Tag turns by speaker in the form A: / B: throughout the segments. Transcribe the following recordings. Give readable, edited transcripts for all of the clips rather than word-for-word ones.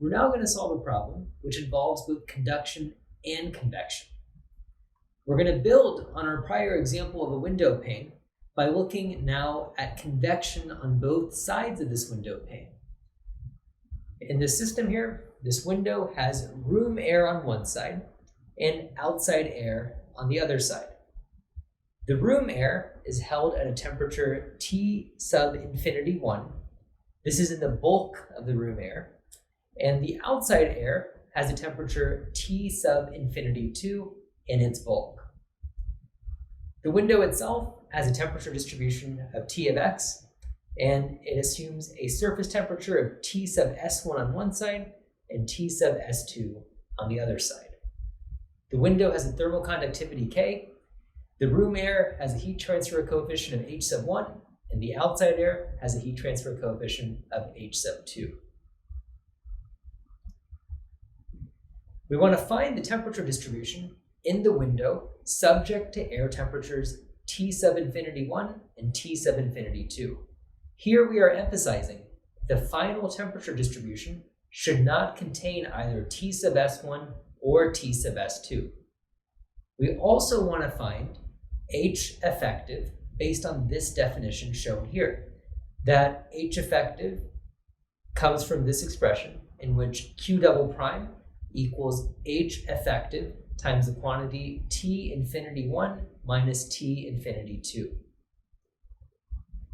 A: We're now going to solve a problem which involves both conduction and convection. We're going to build on our prior example of a window pane by looking now at convection on both sides of this window pane. In this system here, this window has room air on one side and outside air on the other side. The room air is held at a temperature T sub infinity 1. This is in the bulk of the room air. And the outside air has a temperature T sub infinity 2 in its bulk. The window itself has a temperature distribution of T of x, and it assumes a surface temperature of T sub S1 on one side and T sub S2 on the other side. The window has a thermal conductivity K. The room air has a heat transfer coefficient of H sub 1, and the outside air has a heat transfer coefficient of H sub 2. We want to find the temperature distribution in the window subject to air temperatures T sub infinity 1 and T sub infinity 2. Here we are emphasizing the final temperature distribution should not contain either T sub S1 or T sub S2. We also want to find H effective based on this definition shown here, that H effective comes from this expression in which Q double prime equals H effective times the quantity T infinity 1 minus T infinity 2.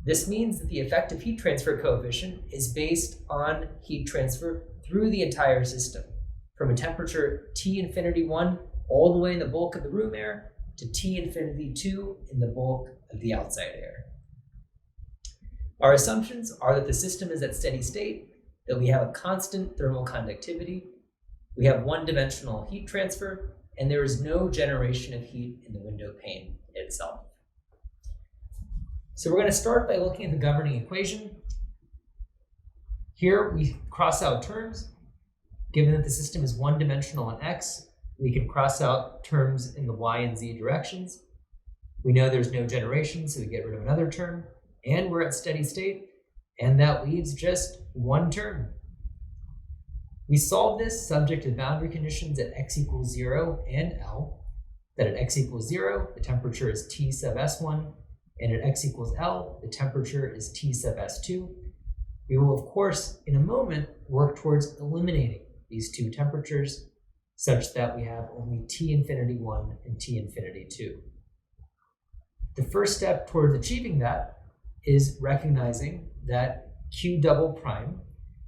A: This means that the effective heat transfer coefficient is based on heat transfer through the entire system, from a temperature T infinity 1 all the way in the bulk of the room air to T infinity 2 in the bulk of the outside air. Our assumptions are that the system is at steady state, that we have a constant thermal conductivity, we have one-dimensional heat transfer, and there is no generation of heat in the window pane itself. So we're going to start by looking at the governing equation. Here we cross out terms. Given that the system is one-dimensional in x, we can cross out terms in the y and z directions. We know there's no generation, so we get rid of another term, and we're at steady state, and that leaves just one term. We solve this subject to boundary conditions at x equals 0 and L, that at x equals 0, the temperature is T sub S1, and at x equals L, the temperature is T sub S2. We will, of course, in a moment, work towards eliminating these two temperatures such that we have only T infinity 1 and T infinity 2. The first step towards achieving that is recognizing that Q double prime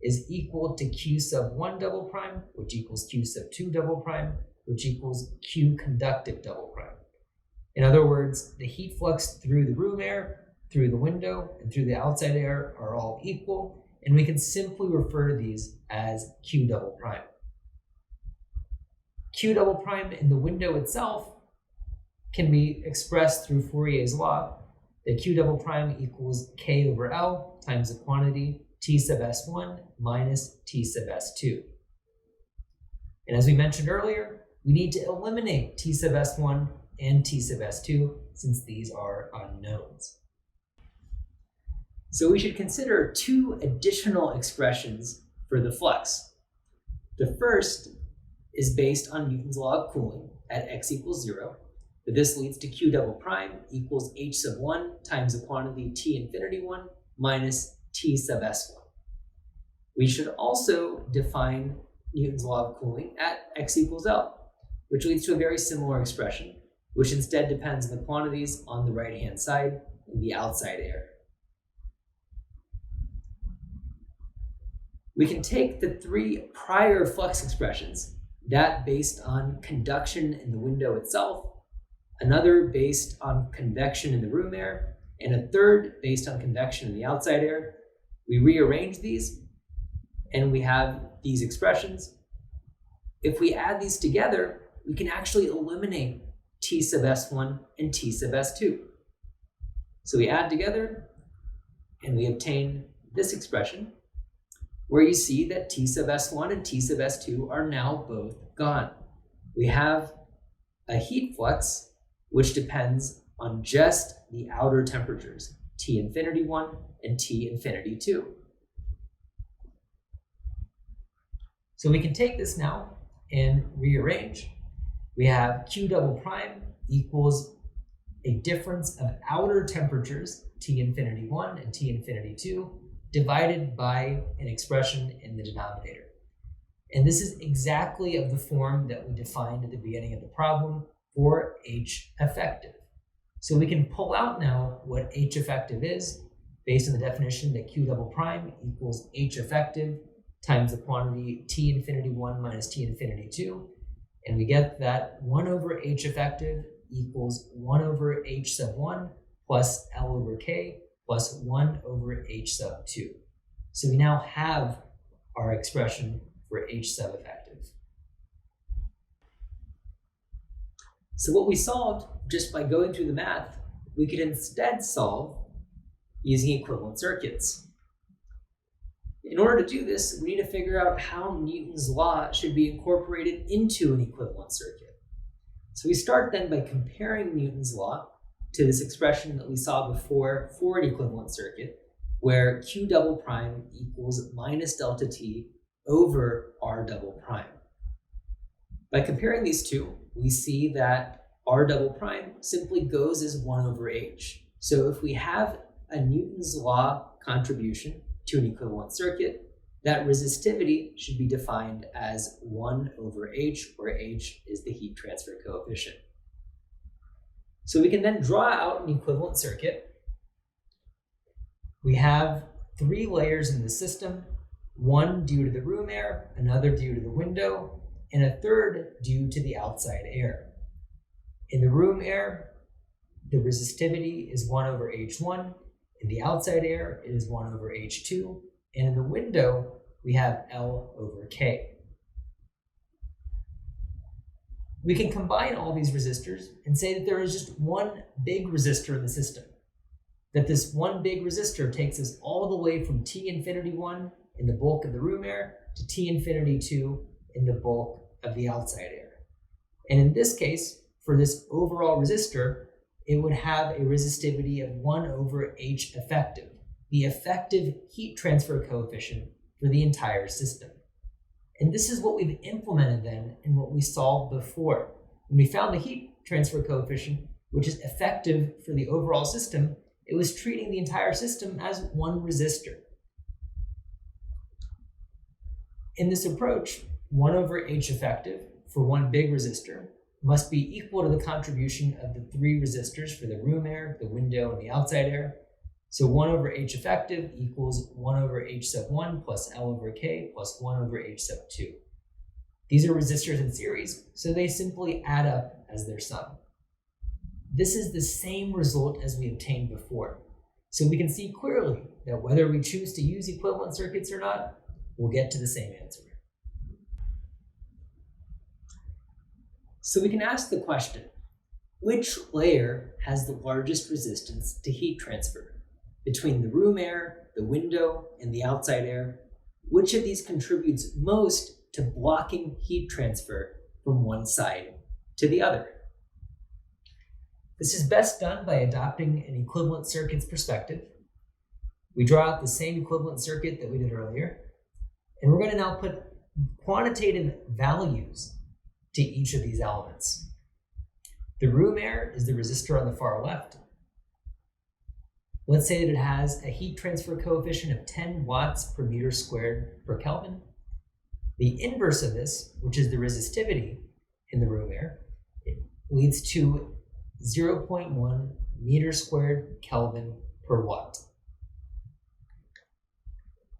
A: is equal to Q sub 1 double prime, which equals Q sub 2 double prime, which equals Q conductive double prime. In other words, the heat flux through the room air, through the window, and through the outside air are all equal, and we can simply refer to these as Q double prime. Q double prime in the window itself can be expressed through Fourier's law, that Q double prime equals K over L times the quantity T sub S1 minus T sub S2. And as we mentioned earlier, we need to eliminate T sub S1 and T sub S2 since these are unknowns. So we should consider two additional expressions for the flux. The first is based on Newton's law of cooling at x equals 0. But this leads to Q double prime equals H sub 1 times the quantity T infinity 1 minus T sub S1. We should also define Newton's law of cooling at x equals L, which leads to a very similar expression, which instead depends on the quantities on the right-hand side in the outside air. We can take the three prior flux expressions, that based on conduction in the window itself, another based on convection in the room air, and a third based on convection in the outside air. We rearrange these, and we have these expressions. If we add these together, we can actually eliminate T sub S1 and T sub S2. So we add together, and we obtain this expression, where you see that T sub S1 and T sub S2 are now both gone. We have a heat flux which depends on just the outer temperatures, T infinity 1 and T infinity 2. So we can take this now and rearrange. We have Q double prime equals a difference of outer temperatures, T infinity 1 and T infinity 2, divided by an expression in the denominator. And this is exactly of the form that we defined at the beginning of the problem for H effective. So we can pull out now what H effective is based on the definition that Q double prime equals H effective times the quantity T infinity 1 minus T infinity 2. And we get that 1 over H effective equals 1 over H sub 1 plus L over K plus 1 over H sub 2. So we now have our expression for H sub effective. So what we solved just by going through the math, we could instead solve using equivalent circuits. In order to do this, we need to figure out how Newton's law should be incorporated into an equivalent circuit. So we start then by comparing Newton's law to this expression that we saw before for an equivalent circuit, where Q double prime equals minus delta T over R double prime. By comparing these two, we see that R double prime simply goes as 1 over H. So if we have a Newton's law contribution to an equivalent circuit, that resistivity should be defined as 1 over H, where H is the heat transfer coefficient. So we can then draw out an equivalent circuit. We have 3 layers in the system, one due to the room air, another due to the window, and a third due to the outside air. In the room air, the resistivity is 1 over H1. In the outside air, it is 1 over H2. And in the window, we have L over K. We can combine all these resistors and say that there is just one big resistor in the system. That this one big resistor takes us all the way from T infinity 1 in the bulk of the room air to T infinity 2 in the bulk of the outside air. And in this case, for this overall resistor, it would have a resistivity of 1 over H effective, the effective heat transfer coefficient for the entire system. And this is what we've implemented then in what we solved before. When we found the heat transfer coefficient, which is effective for the overall system, it was treating the entire system as one resistor. In this approach, 1 over H effective for one big resistor must be equal to the contribution of the 3 resistors for the room air, the window, and the outside air. So 1 over H effective equals 1 over H sub 1 plus L over K plus 1 over H sub 2. These are resistors in series, so they simply add up as their sum. This is the same result as we obtained before. So we can see clearly that whether we choose to use equivalent circuits or not, we'll get to the same answer. So we can ask the question, which layer has the largest resistance to heat transfer? Between the room air, the window, and the outside air, which of these contributes most to blocking heat transfer from one side to the other? This is best done by adopting an equivalent circuits perspective. We draw out the same equivalent circuit that we did earlier, and we're going to now put quantitative values to each of these elements. The room air is the resistor on the far left. Let's say that it has a heat transfer coefficient of 10 watts per meter squared per Kelvin. The inverse of this, which is the resistivity in the room air, it leads to 0.1 meter squared Kelvin per watt.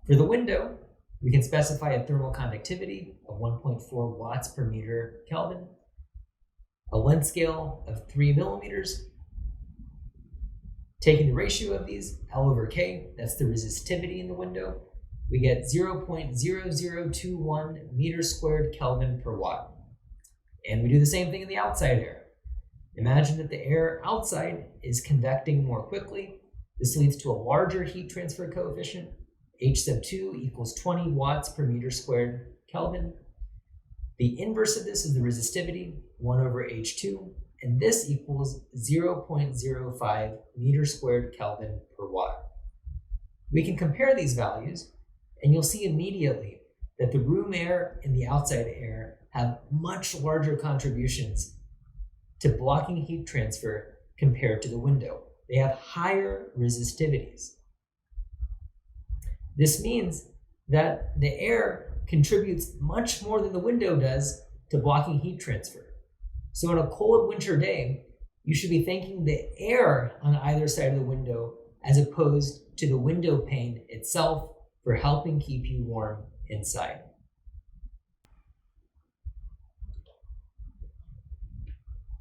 A: For the window, we can specify a thermal conductivity of 1.4 watts per meter Kelvin, a length scale of 3 millimeters. Taking the ratio of these, L over K, that's the resistivity in the window, we get 0.0021 meters squared Kelvin per watt. And we do the same thing in the outside air. Imagine that the air outside is convecting more quickly. This leads to a larger heat transfer coefficient. H sub 2 equals 20 watts per meter squared Kelvin. The inverse of this is the resistivity, 1 over H2, and this equals 0.05 meters squared Kelvin per watt. We can compare these values, and you'll see immediately that the room air and the outside air have much larger contributions to blocking heat transfer compared to the window. They have higher resistivities. This means that the air contributes much more than the window does to blocking heat transfer. So on a cold winter day, you should be thanking the air on either side of the window as opposed to the window pane itself for helping keep you warm inside.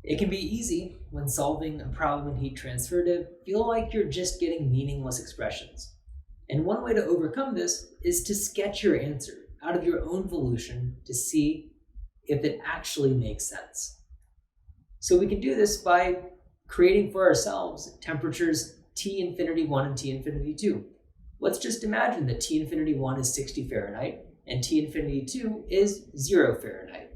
A: It can be easy when solving a problem in heat transfer to feel like you're just getting meaningless expressions. And one way to overcome this is to sketch your answer out of your own volition to see if it actually makes sense. So we can do this by creating for ourselves temperatures T∞1 and T∞2. Let's just imagine that T∞1 is 60 Fahrenheit and T∞2 is 0 Fahrenheit.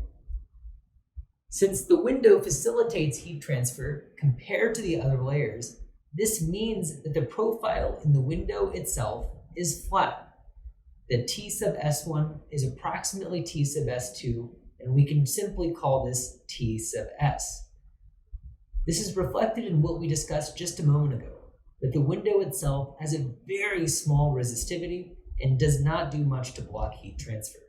A: Since the window facilitates heat transfer compared to the other layers, this means that the profile in the window itself is flat. That T sub S1 is approximately T sub S2, and we can simply call this T sub S. This is reflected in what we discussed just a moment ago, that the window itself has a very small resistivity and does not do much to block heat transfer.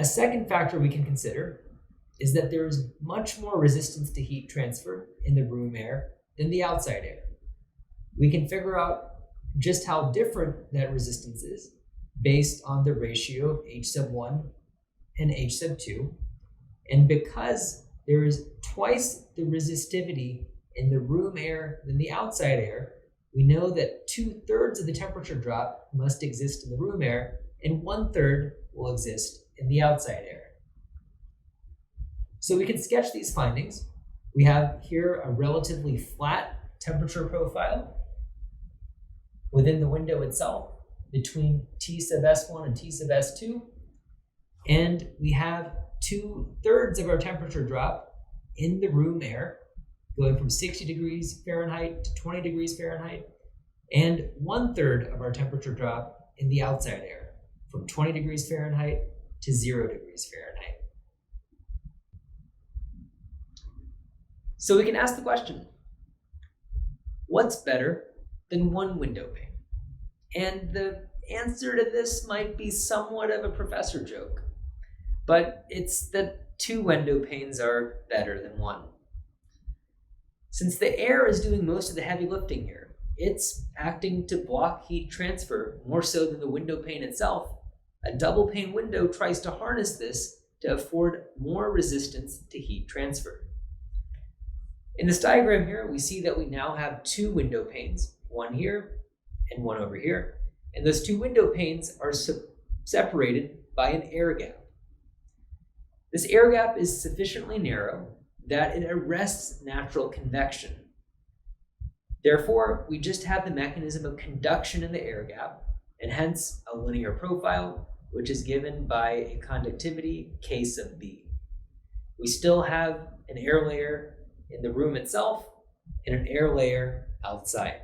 A: A second factor we can consider is that there is much more resistance to heat transfer in the room air than the outside air. We can figure out just how different that resistance is based on the ratio of H sub 1 and H sub 2. And because there is twice the resistivity in the room air than the outside air, we know that 2/3 of the temperature drop must exist in the room air and 1/3 will exist in the outside air. So we can sketch these findings. We have here a relatively flat temperature profile within the window itself between T sub S1 and T sub S2. And we have 2/3 of our temperature drop in the room air, going from 60 degrees Fahrenheit to 20 degrees Fahrenheit, and 1/3 of our temperature drop in the outside air, from 20 degrees Fahrenheit to 0 degrees Fahrenheit. So we can ask the question, what's better than one window pane? And the answer to this might be somewhat of a professor joke, but it's that 2 window panes are better than 1. Since the air is doing most of the heavy lifting here, it's acting to block heat transfer more so than the window pane itself. A double pane window tries to harness this to afford more resistance to heat transfer. In this diagram here, we see that we now have 2 window panes, one here and one over here. And those 2 window panes are separated by an air gap. This air gap is sufficiently narrow that it arrests natural convection. Therefore, we just have the mechanism of conduction in the air gap, and hence a linear profile, which is given by a conductivity K sub B. We still have an air layer in the room itself and an air layer outside.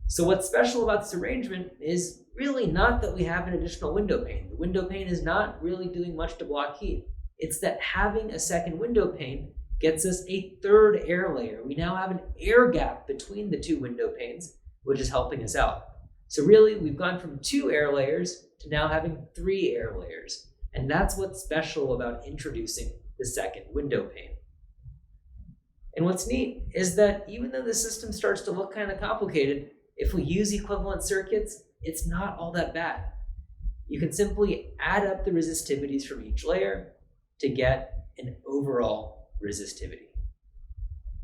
A: So what's special about this arrangement is really not that we have an additional window pane. The window pane is not really doing much to block heat. It's that having a second window pane gets us a 3rd air layer. We now have an air gap between the 2 window panes, which is helping us out. So really, we've gone from 2 air layers to now having 3 air layers. And that's what's special about introducing the second window pane. And what's neat is that even though the system starts to look kind of complicated, if we use equivalent circuits, it's not all that bad. You can simply add up the resistivities from each layer to get an overall resistivity.